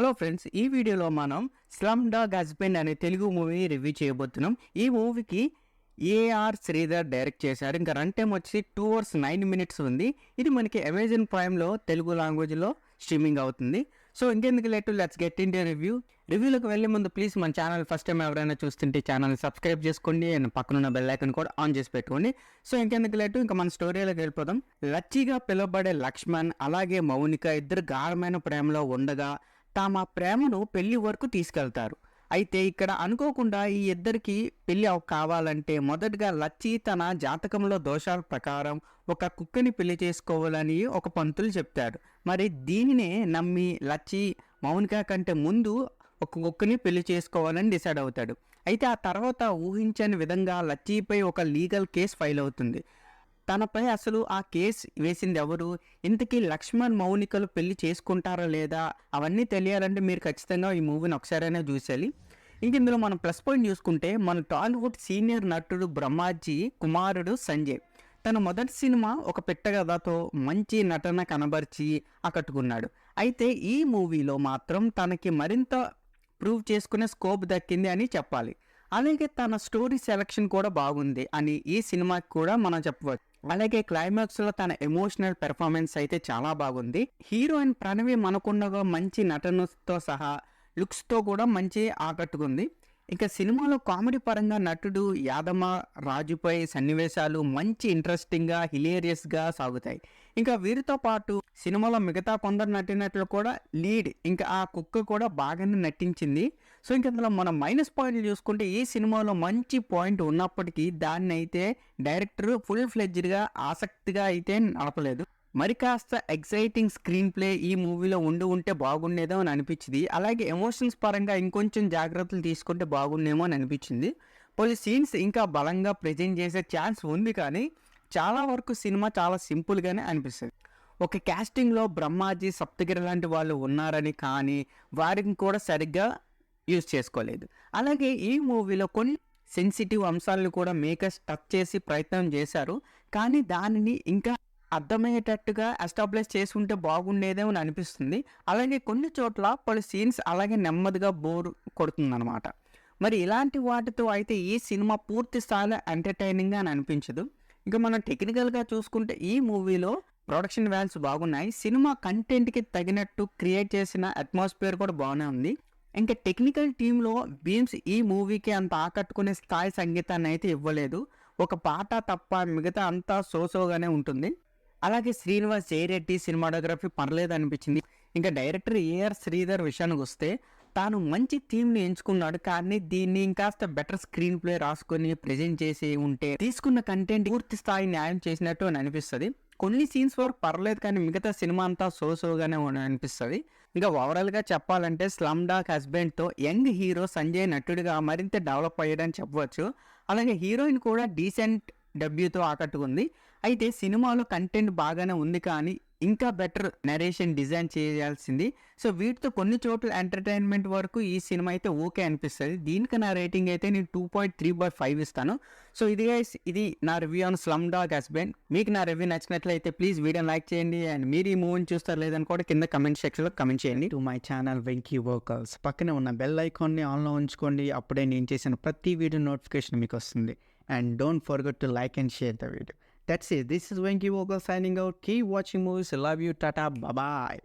Hello friends, ఈ వీడియోలో మనం స్లమ్ డాగ్ హస్బెండ్ అనే తెలుగు మూవీ రివ్యూ చేయబోతున్నాం. ఈ మూవీకి ఏఆర్ శ్రీధర్ డైరెక్ట్ చేశారు. ఇంకా రన్ టైం వచ్చి 2 hours 9 minutes ఉంది. ఇది మనకి అమెజాన్ ప్రైమ్లో తెలుగు లాంగ్వేజ్లో స్ట్రీమింగ్ అవుతుంది. సో ఇంకెందుకు late, let's get into రివ్యూలోకి వెళ్ళే ముందు ప్లీజ్ మన ఛానల్ ఫస్ట్ టైం ఎవరైనా చూస్తుంటే ఛానల్ సబ్స్క్రైబ్ చేసుకోండి అండ్ పక్కనున్న బెల్ ఐకాన్ కూడా ఆన్ చేసి పెట్టుకోండి. సో ఇంకెందుకు లేటు, ఇంకా మన స్టోరీలోకి వెళ్ళిపోదాం. లచ్చిగా పిలువబడే లక్ష్మణ్ అలాగే మౌనిక ఇద్దరు గాఢమైన ప్రేమలో ఉండగా తమ ప్రేమను పెళ్లి వరకు తీసుకెళ్తారు. అయితే ఇక్కడ అనుకోకుండా ఈ ఇద్దరికి పెళ్లి కావాలంటే మొదటగా లచ్చి తన జాతకంలో దోషాల ప్రకారం ఒక కుక్కని పెళ్లి చేసుకోవాలని ఒక పంతులు చెప్తాడు. మరి దీనినే నమ్మి లచ్చి మౌనిక కంటే ముందు ఒక కుక్కని పెళ్లి చేసుకోవాలని డిసైడ్ అవుతాడు. అయితే ఆ తర్వాత ఊహించని విధంగా లచ్చిపై ఒక లీగల్ కేసు ఫైల్ అవుతుంది. తనపై అసలు ఆ కేసు వేసింది ఎవరు, ఇంతకీ లక్ష్మణ్ మౌనికలు పెళ్లి చేసుకుంటారా లేదా, అవన్నీ తెలియాలంటే మీరు ఖచ్చితంగా ఈ మూవీని ఒకసారైనా చూసేయాలి. ఇంక ఇందులో మనం ప్లస్ పాయింట్ చూసుకుంటే మన టాలీవుడ్ సీనియర్ నటుడు బ్రహ్మాజీ కుమారుడు సంజయ్ తన మొదటి సినిమా ఒక పెట్టగథతో మంచి నటన కనబరిచి ఆకట్టుకున్నాడు. అయితే ఈ మూవీలో మాత్రం తనకి మరింత ప్రూవ్ చేసుకునే స్కోప్ దక్కింది అని చెప్పాలి. అలాగే తన స్టోరీ సెలెక్షన్ కూడా బాగుంది అని ఈ సినిమాకి కూడా మనం చెప్పవచ్చు. అలాగే క్లైమాక్స్లో తన ఎమోషనల్ పెర్ఫార్మెన్స్ అయితే చాలా బాగుంది. హీరోయిన్ ప్రణవి మనకుండగా మంచి నటనతో సహా లుక్స్తో కూడా మంచి ఆకట్టుకుంది. ఇంకా సినిమాలో కామెడీ పరంగా నటుడు యాదమ్మ రాజుపై సన్నివేశాలు మంచి ఇంట్రెస్టింగ్గా హిలేరియస్గా సాగుతాయి. ఇంకా వీరితో పాటు సినిమాలో మిగతా కొందరు నటినట్లు కూడా లీడ్ ఇంకా ఆ కుక్క కూడా బాగానే నటించింది. సో ఇంక ఇందులో మనం మైనస్ పాయింట్లు చూసుకుంటే ఈ సినిమాలో మంచి పాయింట్ ఉన్నప్పటికీ దాన్ని అయితే డైరెక్టర్ ఫుల్ ఫ్లెడ్జ్డ్గా ఆసక్తిగా అయితే నడపలేదు. మరి కాస్త ఎక్సైటింగ్ స్క్రీన్ ప్లే ఈ మూవీలో ఉంటే బాగుండేదో అని అనిపించింది. అలాగే ఎమోషన్స్ పరంగా ఇంకొంచెం జాగ్రత్తలు తీసుకుంటే బాగుండేమో అని అనిపించింది. కొన్ని సీన్స్ ఇంకా బలంగా ప్రజెంట్ చేసే ఛాన్స్ ఉంది, కానీ చాలా వరకు సినిమా చాలా సింపుల్గానే అనిపిస్తుంది. ఒక క్యాస్టింగ్లో బ్రహ్మాజీ సప్తగిరి లాంటి వాళ్ళు ఉన్నారని, కానీ వారిని కూడా సరిగ్గా యూజ్ చేసుకోలేదు. అలాగే ఈ మూవీలో కొన్ని సెన్సిటివ్ అంశాలను కూడా మేకర్స్ టచ్ చేసి ప్రయత్నం చేశారు, కానీ దానిని ఇంకా అర్థమయ్యేటట్టుగా ఎస్టాబ్లిష్ చేసుకుంటే బాగుండేదేమో అని అనిపిస్తుంది. అలాగే కొన్ని చోట్ల పలు సీన్స్ అలాగే నెమ్మదిగా బోర్ కొడుతుందన్నమాట. మరి ఇలాంటి వాటితో అయితే ఈ సినిమా పూర్తి స్థాయిలో ఎంటర్టైనింగ్గా అని అనిపించదు. ఇంకా మనం టెక్నికల్గా చూసుకుంటే ఈ మూవీలో ప్రొడక్షన్ వాల్యూస్ బాగున్నాయి. సినిమా కంటెంట్కి తగినట్టు క్రియేట్ చేసిన అట్మాస్ఫియర్ కూడా బాగానే ఉంది. ఇంకా టెక్నికల్ టీంలో బీమ్స్ ఈ మూవీకి అంత ఆకట్టుకునే స్థాయి సంగీతాన్ని అయితే ఇవ్వలేదు. ఒక పాట తప్ప మిగతా అంతా సోసోగానే ఉంటుంది. అలాగే శ్రీనివాస్ జయరెడ్డి సినిమాటోగ్రఫీ పర్లేదు అనిపించింది. ఇంకా డైరెక్టర్ ఏఆర్ శ్రీధర్ విషయానికి వస్తే తాను మంచి థీమ్ని ఎంచుకున్నాడు, కానీ దీన్ని ఇంకాస్త బెటర్ స్క్రీన్ ప్లే రాసుకొని ప్రజెంట్ చేసి ఉంటే తీసుకున్న కంటెంట్ పూర్తి స్థాయి న్యాయం చేసినట్టు అని అనిపిస్తుంది. కొన్ని సీన్స్ వరకు పర్లేదు, కానీ మిగతా సినిమా అంతా సోసోగానే అనిపిస్తుంది. ఇంకా ఓవరాల్గా చెప్పాలంటే స్లమ్ డాగ్ హస్బెండ్తో యంగ్ హీరో సంజయ్ నటుడిగా మరింత డెవలప్ అయ్యాడని చెప్పవచ్చు. అలాగే హీరోయిన్ కూడా డీసెంట్ డెబ్యూతో ఆకట్టుకుంది. అయితే సినిమాలో కంటెంట్ బాగానే ఉంది, కానీ ఇంకా బెటర్ నరేషన్ డిజైన్ చేయాల్సింది. సో వీటితో కొన్ని చోట్ల ఎంటర్టైన్మెంట్ వరకు ఈ సినిమా అయితే ఓకే అనిపిస్తుంది. దీనికి నా రేటింగ్ అయితే నేను 2.3/5 ఇస్తాను. సో ఇది నా review on slum dog husband. మీకు నా రివ్యూ నచ్చినట్లయితే ప్లీజ్ వీడియోని లైక్ చేయండి అండ్ మీరు ఈ మూవీని చూస్తారు లేదని కూడా కింద కమెంట్ సెక్షన్లో కమెంట్ చేయండి. To my channel Venky vocals పక్కనే ఉన్న బెల్ ఐకాన్ని ఆన్లో ఉంచుకోండి. అప్పుడే నేను చేసిన ప్రతి వీడియో నోటిఫికేషన్ మీకు వస్తుంది. And don't forget to like and share the video. That's it. This is Venky Vogel signing out. Keep watching movies. Love you. Tata. Bye-bye.